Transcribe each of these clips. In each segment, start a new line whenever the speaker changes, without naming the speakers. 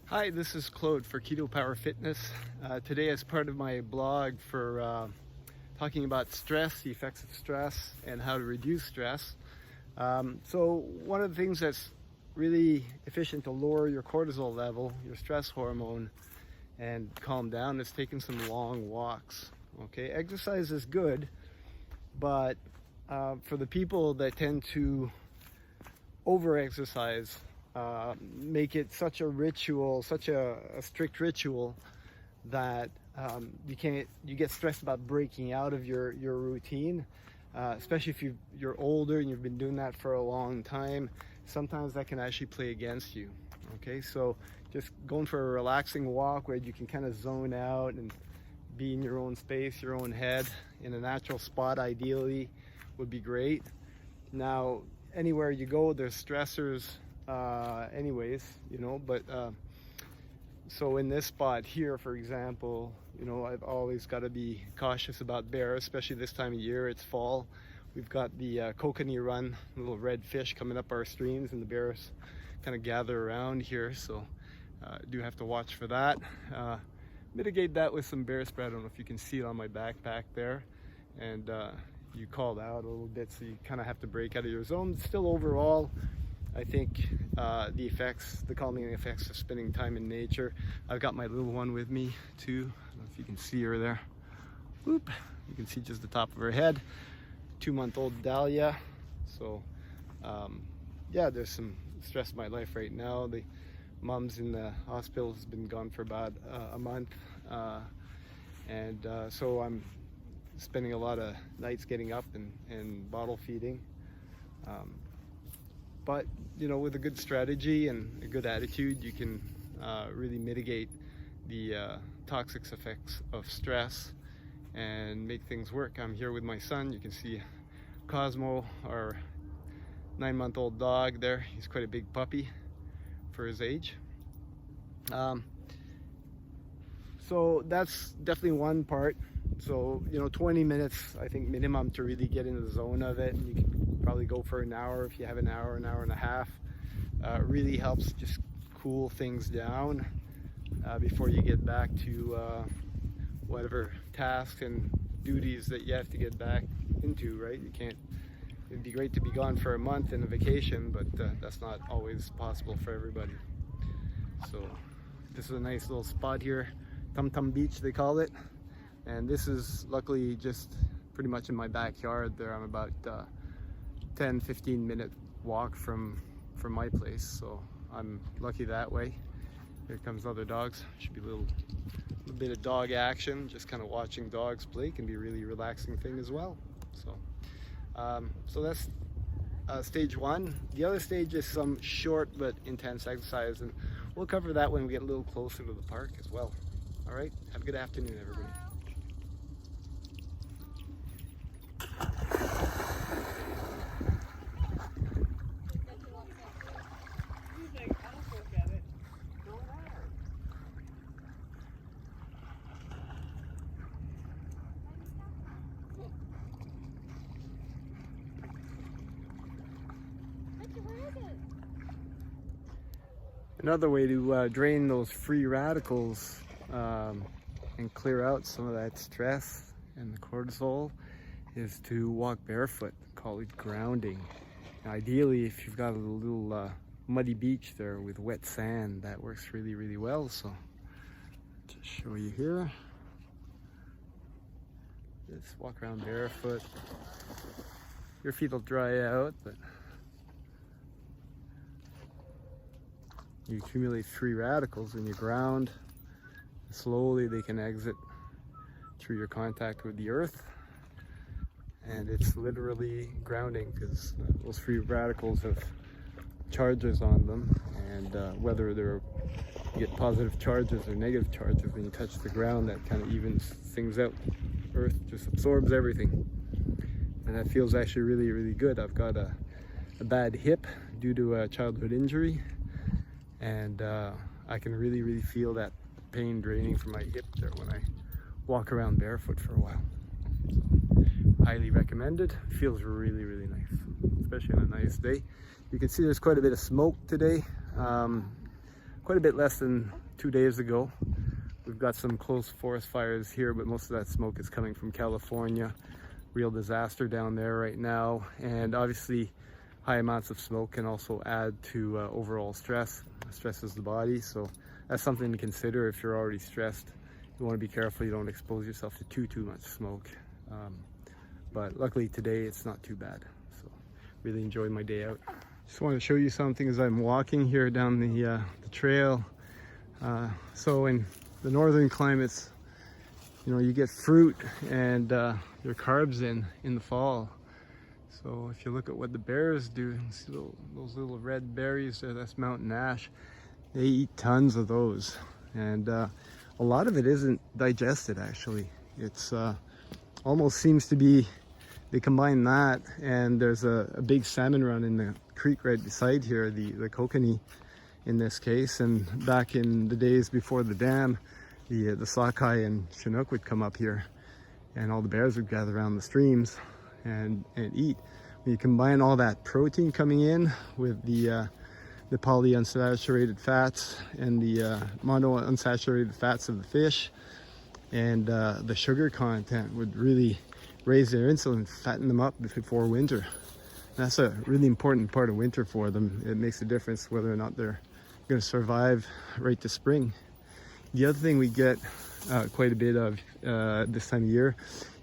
Hi, this is Claude for Keto Power Fitness. Today, as part of my blog for talking about stress, the effects of stress, and how to reduce stress. So one of the things that's really efficient to lower your cortisol level, your stress hormone, and calm down is taking some long walks. Okay, exercise is good, but for the people that tend to over-exercise, make it such a ritual, such a strict ritual that you get stressed about breaking out of your routine, especially if you're older and you've been doing that for a long time. Sometimes that can actually play against you. Okay, so just going for a relaxing walk where you can kind of zone out and be in your own space, your own head, in a natural spot ideally would be great. Now, anywhere you go, there's stressors anyways, but so in this spot here, for example, I've always got to be cautious about bears, especially this time of year. It's fall. We've got the kokanee run, little red fish coming up our streams, and the bears kind of gather around here, so do have to watch for that. Mitigate that with some bear spray. I don't know if you can see it on my backpack there, and you called out a little bit, so you kind of have to break out of your zone. Still, overall, I think the calming effects of spending time in nature. I've got my little one with me too. I don't know if you can see her there. Whoop! You can see just the top of her head. 2-month-old Dahlia. So yeah, there's some stress in my life right now. The mom's in the hospital, has been gone for about a month, and so I'm spending a lot of nights getting up and bottle feeding. But with a good strategy and a good attitude, you can really mitigate the toxic effects of stress and make things work. I'm here with my son. You can see Cosmo, our 9-month-old dog there. He's quite a big puppy for his age. So that's definitely one part. So 20 minutes, I think, minimum to really get in the zone of it. And you can probably go for an hour if you have an hour and a half. Really helps just cool things down before you get back to whatever tasks and duties that you have to get back into, right? It'd be great to be gone for a month in a vacation, but that's not always possible for everybody. So this is a nice little spot here, Tum Tum Beach they call it. And this is luckily just pretty much in my backyard there. I'm about 10-15 minute walk from my place, so I'm lucky that way. Here comes other dogs. Should be a little bit of dog action. Just kind of watching dogs play can be a really relaxing thing as well. So that's stage one. The other stage is some short but intense exercise, and we'll cover that when we get a little closer to the park as well. All right, have a good afternoon, everybody. Another way to drain those free radicals and clear out some of that stress and the cortisol is to walk barefoot. Call it grounding. Ideally, if you've got a little muddy beach there with wet sand, that works really, really well. So just show you here. Just walk around barefoot. Your feet will dry out, but you accumulate free radicals when you ground. Slowly they can exit through your contact with the earth, and it's literally grounding because those free radicals have charges on them, and whether you get positive charges or negative charges when you touch the ground, that kind of evens things out. Earth just absorbs everything, and that feels actually really, really good. I've got a bad hip due to a childhood injury, and I can really, really feel that pain draining from my hip there when I walk around barefoot for a while. Highly recommended. Feels really, really nice, especially on a nice day. You can see there's quite a bit of smoke today. quite a bit less than 2 days ago. We've got some close forest fires here, but most of that smoke is coming from California. Real disaster down there right now, and obviously high amounts of smoke can also add to overall stress. Stresses the body, so that's something to consider if you're already stressed. You want to be careful you don't expose yourself to too much smoke. But luckily today it's not too bad, so really enjoyed my day out. Just want to show you something as I'm walking here down the trail. So in the northern climates, you know, you get fruit and your carbs in the fall. So if you look at what the bears do, see those little red berries there, that's mountain ash. They eat tons of those, and a lot of it isn't digested actually. It's almost seems to be, they combine that, and there's a big salmon run in the creek right beside here, the kokanee in this case. And back in the days before the dam, the sockeye and chinook would come up here, and all the bears would gather around the streams and eat. When you combine all that protein coming in with the polyunsaturated fats and the monounsaturated fats of the fish, and the sugar content would really raise their insulin, fatten them up before winter. That's a really important part of winter for them. It makes a difference whether or not they're going to survive right to spring. The other thing we get quite a bit of this time of year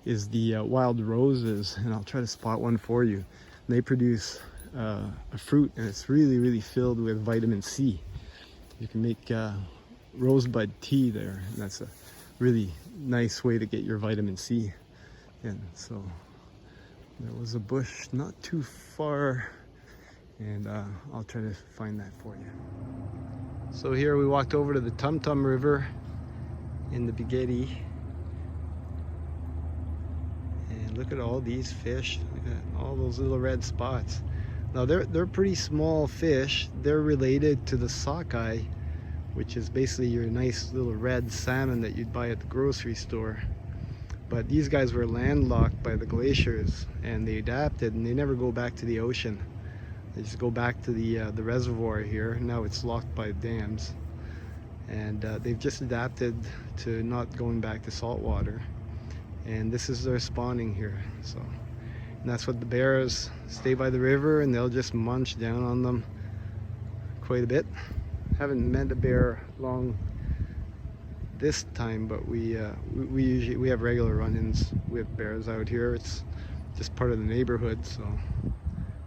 is the wild roses, and I'll try to spot one for you. They produce a fruit, and it's really filled with vitamin C. You can make rosebud tea there, and that's a really nice way to get your vitamin C. And so there was a bush not too far, and I'll try to find that for you. So here we walked over to the Tum Tum River in the Bigedi, and look at all these fish. Look at all those little red spots. Now they're pretty small fish. They're related to the sockeye, which is basically your nice little red salmon that you'd buy at the grocery store. But these guys were landlocked by the glaciers, and they adapted, and they never go back to the ocean. They just go back to the reservoir here. Now it's locked by dams, and they've just adapted to not going back to salt water. And this is their spawning here. So, and that's what the bears stay by the river, and they'll just munch down on them quite a bit. Haven't met a bear long this time, but we usually have regular run-ins with bears out here. It's just part of the neighborhood, so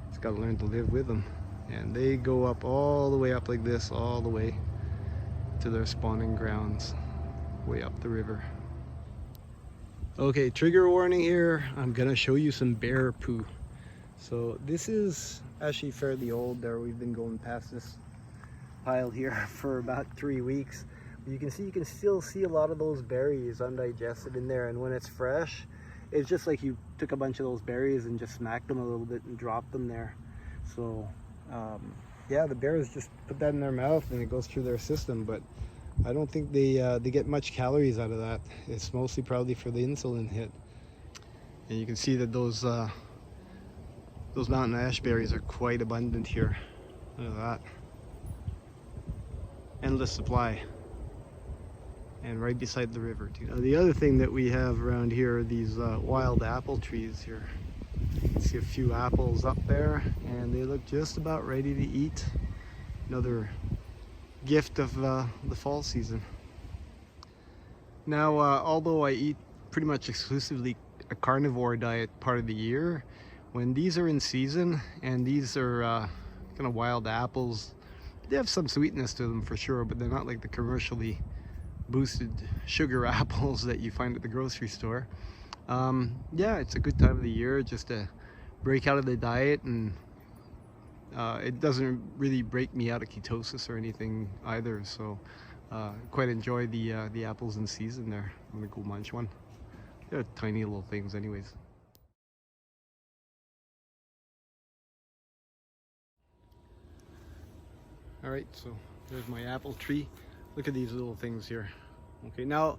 it's got to learn to live with them. And they go up all the way up like this, all the way to their spawning grounds, way up the river. Okay, trigger warning here. I'm gonna show you some bear poo. So this is actually fairly old there. We've been going past this pile here for about 3 weeks. You can still see a lot of those berries undigested in there, and when it's fresh, it's just like you took a bunch of those berries and just smacked them a little bit and dropped them there. So yeah, the bears just put that in their mouth and it goes through their system, but I don't think they get much calories out of that. It's mostly probably for the insulin hit. And you can see that those mountain ash berries are quite abundant here. Look at that. Endless supply. And right beside the river too. The other thing that we have around here are these wild apple trees here. You can see a few apples up there, and they look just about ready to eat. Another gift of the fall season. Now, although I eat pretty much exclusively a carnivore diet part of the year, when these are in season, and these are kind of wild apples, they have some sweetness to them for sure, but they're not like the commercially boosted sugar apples that you find at the grocery store. Yeah, it's a good time of the year just to break out of the diet, and it doesn't really break me out of ketosis or anything either, so quite enjoy the apples in season there. I'm gonna go munch one. They're tiny little things anyways. Alright, so there's my apple tree. Look at these little things here. Okay, now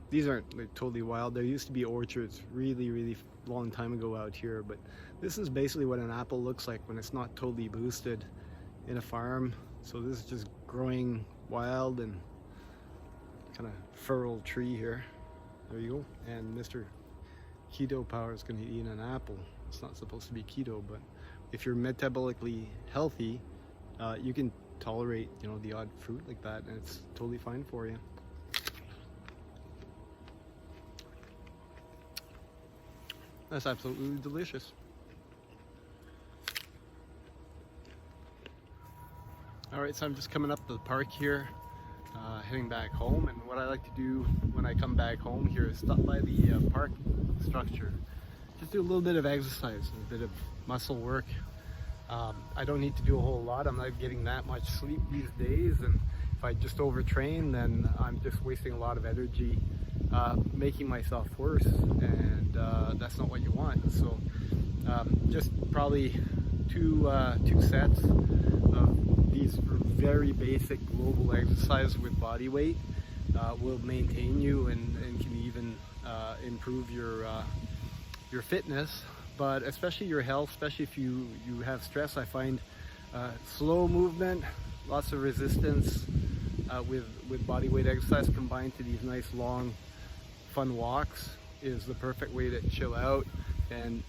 these aren't like totally wild. There used to be orchards really long time ago out here, but this is basically what an apple looks like when it's not totally boosted in a farm. So this is just growing wild and kind of feral tree here. There you go. And Mr. Keto Power is going to eat an apple. It's not supposed to be keto, but if you're metabolically healthy, you can tolerate, you know, the odd fruit like that, and it's totally fine for you. That's absolutely delicious. All right, so I'm just coming up to the park here, heading back home, and what I like to do when I come back home here is stop by the park structure. Just do a little bit of exercise, a bit of muscle work. I don't need to do a whole lot. I'm not getting that much sleep these days, and if I just overtrain, then I'm just wasting a lot of energy, making myself worse, and that's not what you want. So just probably two sets of these very basic global exercise with body weight will maintain you and can even improve your fitness, but especially your health, especially if you have stress. I find slow movement, lots of resistance with body weight exercise combined to these nice long fun walks is the perfect way to chill out and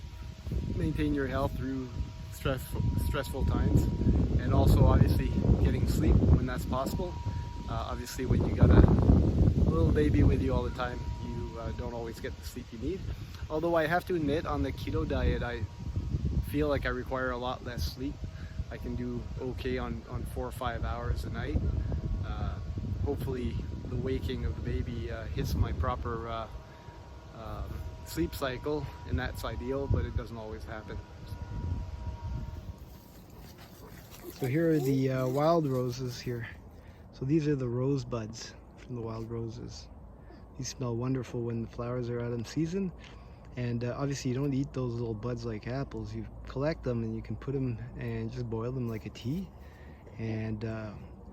maintain your health through stressful times, and also obviously getting sleep when that's possible. Obviously when you got a little baby with you all the time, you don't always get the sleep you need. Although I have to admit, on the keto diet, I feel like I require a lot less sleep. I can do okay on 4 or 5 hours a night. Hopefully the waking of the baby hits my proper sleep cycle, and that's ideal, but it doesn't always happen. So here are the wild roses here. So these are the rose buds from the wild roses. These smell wonderful when the flowers are out in season. And obviously you don't eat those little buds like apples. You collect them and you can put them and just boil them like a tea. And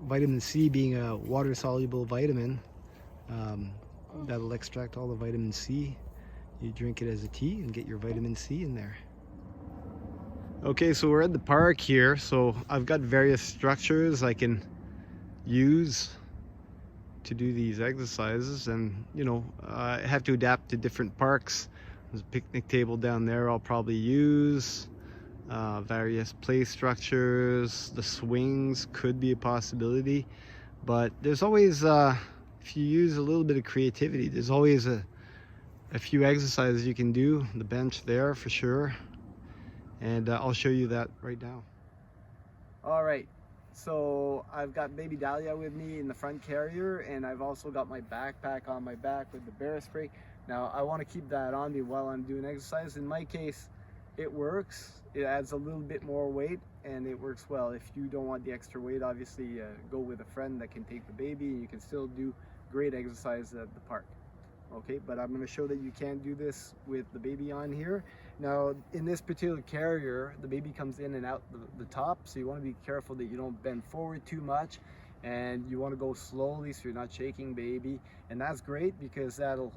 vitamin C being a water-soluble vitamin, that'll extract all the vitamin C. You drink it as a tea and get your vitamin C in there. Okay, so we're at the park here. So I've got various structures I can use to do these exercises, and you know, I have to adapt to different parks. There's a picnic table down there I'll probably use. Various play structures, the swings could be a possibility, but there's always, if you use a little bit of creativity, there's always a few exercises you can do. The bench there for sure, and I'll show you that right now. All right, so I've got baby Dahlia with me in the front carrier, and I've also got my backpack on my back with the bear spray. Now I want to keep that on me while I'm doing exercise. In my case, it works. It adds a little bit more weight and it works well. If you don't want the extra weight, obviously go with a friend that can take the baby, and you can still do great exercise at the park. Okay, but I'm going to show that you can do this with the baby on here. Now in this particular carrier, the baby comes in and out the top, so you want to be careful that you don't bend forward too much, and you want to go slowly so you're not shaking baby. And that's great because that'll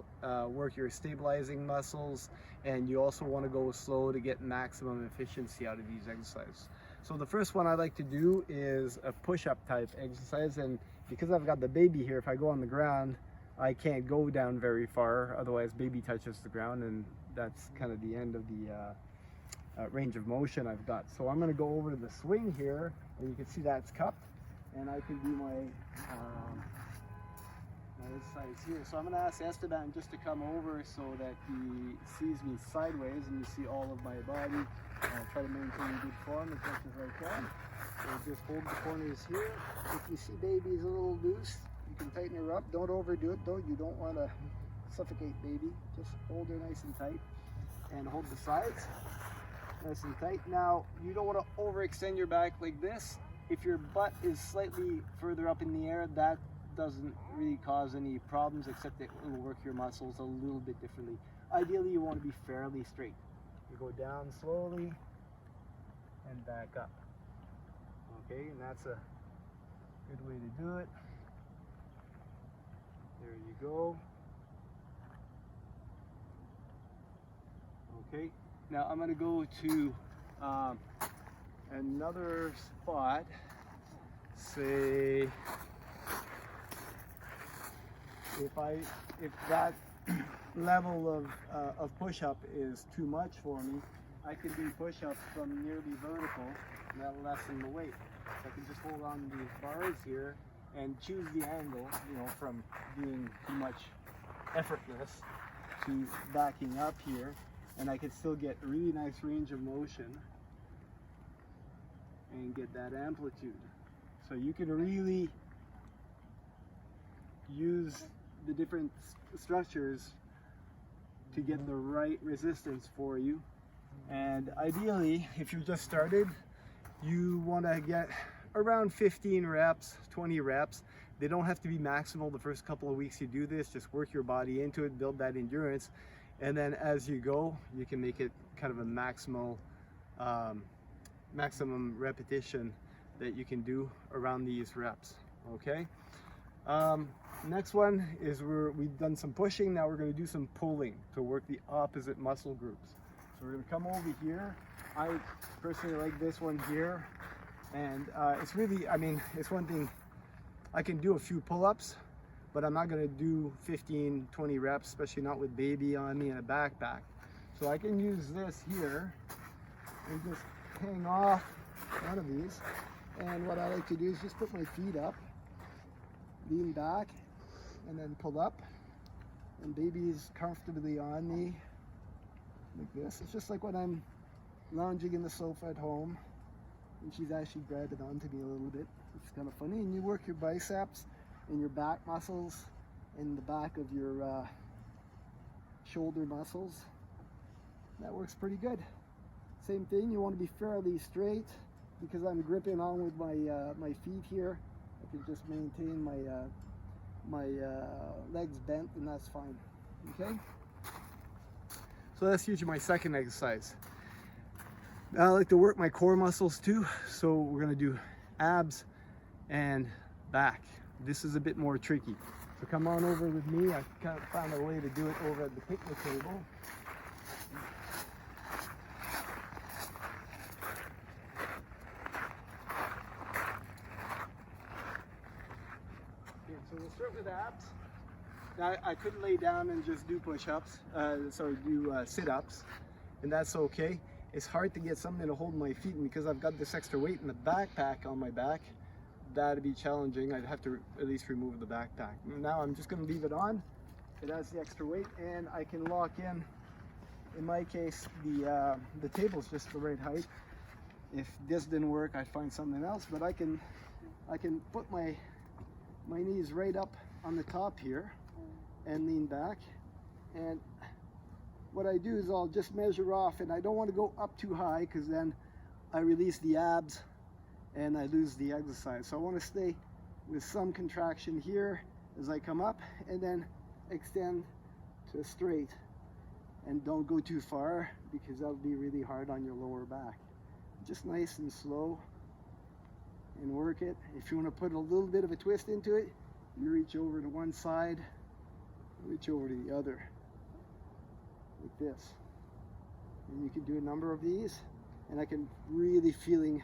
work your stabilizing muscles, and you also want to go slow to get maximum efficiency out of these exercises. So the first one I like to do is a push-up type exercise, and because I've got the baby here, if I go on the ground I can't go down very far, otherwise baby touches the ground, and that's kind of the end of the range of motion I've got. So I'm going to go over to the swing here, and you can see that's cupped, and I can do my exercise here. So I'm going to ask Esteban just to come over so that he sees me sideways and you see all of my body. I'll try to maintain good form as much as I can. So just hold the corners here. If you see baby's a little loose, you can tighten her up. Don't overdo it though. You don't want to suffocate baby. Just hold her nice and tight, and hold the sides nice and tight. Now you don't want to overextend your back like this. If your butt is slightly further up in the air, that doesn't really cause any problems, except that it will work your muscles a little bit differently. Ideally you want to be fairly straight. You go down slowly and back up. Okay, and that's a good way to do it. There you go. Okay, now I'm going to go to another spot say if that level of push-up is too much for me, I can do push-ups from nearly vertical, and that'll lessen the weight. So I can just hold on to these bars here and choose the angle, you know, from being too much effortless to backing up here, and I can still get a really nice range of motion and get that amplitude. So you can really use the different structures to get the right resistance for you. And ideally, if you just started, you want to get around 15 reps, 20 reps. They don't have to be maximal the first couple of weeks you do this. Just work your body into it, build that endurance, and then as you go, you can make it kind of a maximal maximum repetition that you can do around these reps. Okay. Next one is we've done some pushing. Now we're going to do some pulling to work the opposite muscle groups. So we're going to come over here. I personally like this one here, and it's really, I mean, it's one thing. I can do a few pull-ups, but I'm not going to do 15, 20 reps, especially not with baby on me and a backpack. So I can use this here and just hang off one of these. And what I like to do is just put my feet up, lean back, and then pull up. And baby's comfortably on me like this. It's just like when I'm lounging in the sofa at home, and she's actually grabbing onto me a little bit. It's kind of funny. And you work your biceps and your back muscles and the back of your shoulder muscles. That works pretty good. Same thing, you want to be fairly straight. Because I'm gripping on with my feet here, I can just maintain my legs bent, and that's fine. Okay. So that's usually my second exercise. Now I like to work my core muscles too. So we're gonna do abs and back. This is a bit more tricky. So come on over with me. I kind of found a way to do it over at the picnic table. So we'll start with abs. Now I could lay down and just do push-ups, do sit-ups, and that's okay. It's hard to get something to hold my feet, and because I've got this extra weight in the backpack on my back, that'd be challenging. I'd have to at least remove the backpack. Now I'm just going to leave it on. It has the extra weight, and I can lock in. In my case, the table's just the right height. If this didn't work, I'd find something else, but I can put my knees right up on the top here and lean back, and what I do is I'll just measure off, and I don't want to go up too high because then I release the abs and I lose the exercise. So I want to stay with some contraction here as I come up, and then extend to straight, and don't go too far because that'll be really hard on your lower back. Just nice and slow, and work it. If you want to put a little bit of a twist into it, you reach over to one side, reach over to the other, like this. And you can do a number of these, and I can really feel it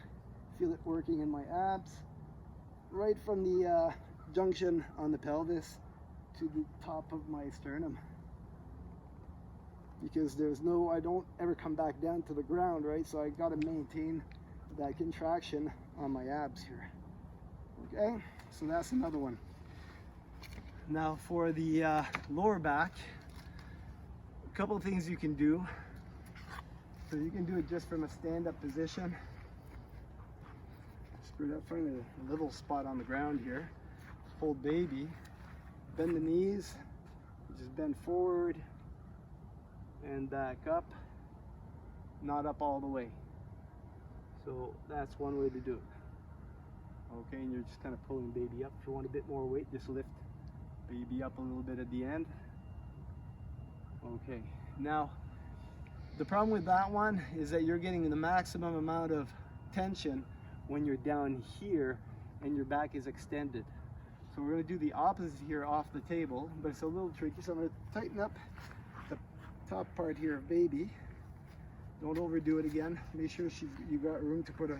working in my abs, right from the junction on the pelvis to the top of my sternum. Because I don't ever come back down to the ground, right? So I got to maintain that contraction on my abs here. Okay, so that's another one. Now for the lower back, a couple of things you can do. So you can do it just from a stand-up position. Find a little spot on the ground here. Hold baby. Bend the knees. Just bend forward and back up. Not up all the way. So that's one way to do it. Okay, and you're just kind of pulling baby up. If you want a bit more weight, just lift baby up a little bit at the end. Okay, now the problem with that one is that you're getting the maximum amount of tension when you're down here and your back is extended. So we're going to do the opposite here off the table, but it's a little tricky. So I'm going to tighten up the top part here of baby. Don't overdo it again. Make sure you got room to put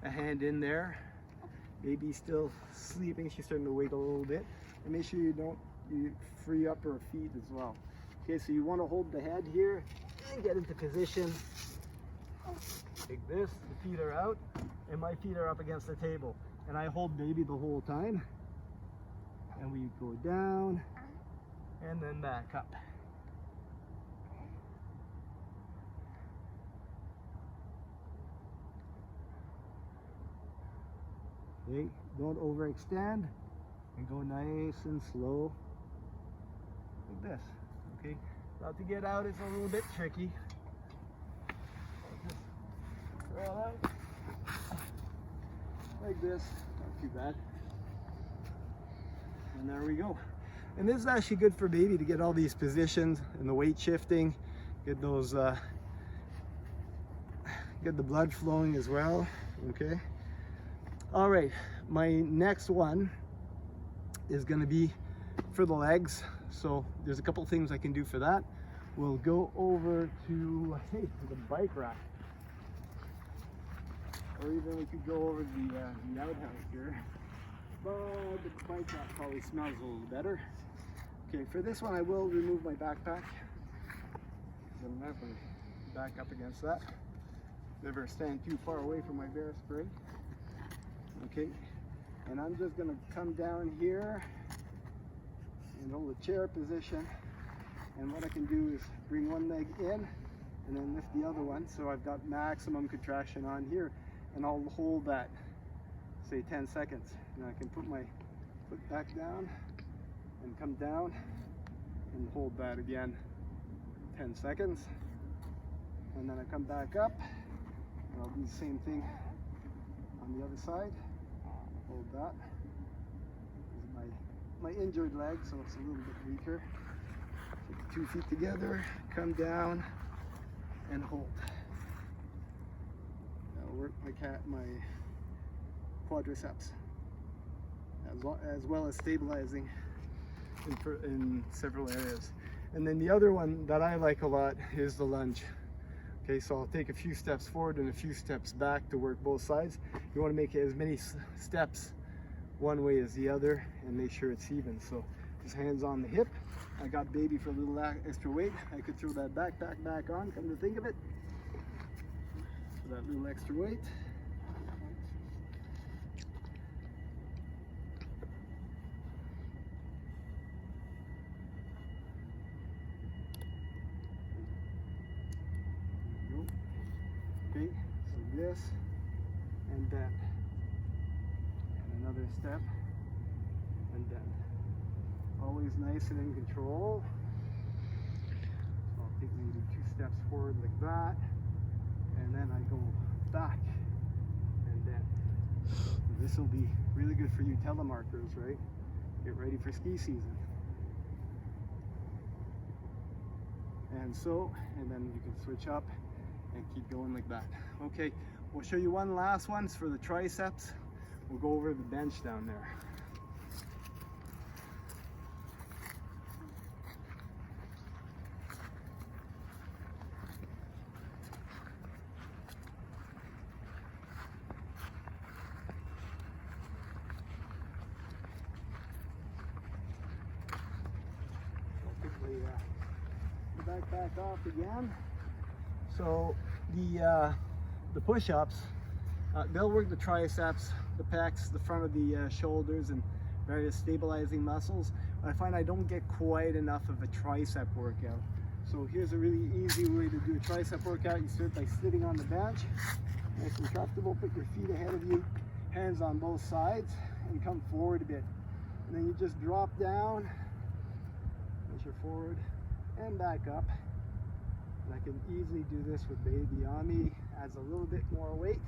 a hand in there. Baby's still sleeping. She's starting to wake a little bit. And make sure you free up her feet as well. Okay, so you want to hold the head here and get into position like this. The feet are out and my feet are up against the table. And I hold baby the whole time. And we go down and then back up. Okay, don't overextend and go nice and slow like this. Okay, now to get out it's a little bit tricky. Just crawl out like this, not too bad. And there we go. And this is actually good for baby to get all these positions and the weight shifting, get those, get the blood flowing as well. Okay. All right, my next one is going to be for the legs. So there's a couple things I can do for that. We'll go over to the bike rack, or even we could go over the outhouse here. But the bike rack probably smells a little better. Okay, for this one I will remove my backpack. I'm not going to back up against that. Never stand too far away from my bear spray. Okay, and I'm just going to come down here and hold a chair position, and what I can do is bring one leg in and then lift the other one, so I've got maximum contraction on here, and I'll hold that, say 10 seconds, and I can put my foot back down and come down and hold that again 10 seconds, and then I come back up and I'll do the same thing on the other side. Hold that. This is my injured leg, so it's a little bit weaker. Take the 2 feet together, come down, and hold. That'll work my quadriceps, as well as stabilizing in several areas. And then the other one that I like a lot is the lunge. Okay, so I'll take a few steps forward and a few steps back to work both sides. You want to make it as many steps one way as the other and make sure it's even. So just hands on the hip. I got baby for a little extra weight. I could throw that backpack back on, come to think of it. For that little extra weight. Okay, so this and then, and another step and then. Always nice and in control. So I'll take maybe 2 steps forward like that, and then I go back, and then this will be really good for you telemarkers, right? Get ready for ski season. And so, and then you can switch up and keep going like that. Okay, we'll show you one last one for the triceps. We'll go over the bench down there. The backpack off again. So the push-ups, they'll work the triceps, the pecs, the front of the shoulders, and various stabilizing muscles. I find I don't get quite enough of a tricep workout. So here's a really easy way to do a tricep workout. You start by sitting on the bench, nice and comfortable. Put your feet ahead of you, hands on both sides, and come forward a bit. And then you just drop down, push forward, and back up. And I can easily do this with baby on me. Adds a little bit more weight,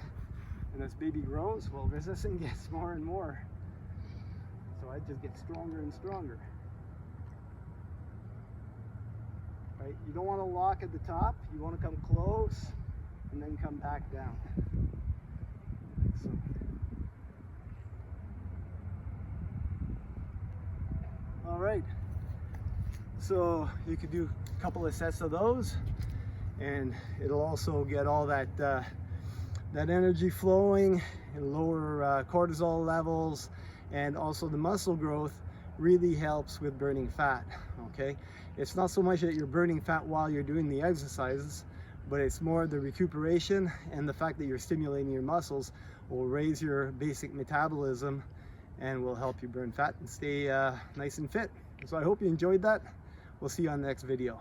and as baby grows, well, resistance gets more and more. So I just get stronger and stronger. Right? You don't want to lock at the top. You want to come close and then come back down. So. All right. So you could do a couple of sets of those, and it'll also get all that that energy flowing lower cortisol levels, and also the muscle growth really helps with burning fat. Okay, it's not so much that you're burning fat while you're doing the exercises, but it's more the recuperation and the fact that you're stimulating your muscles will raise your basic metabolism and will help you burn fat and stay nice and fit. So I hope you enjoyed that. We'll see you on the next video.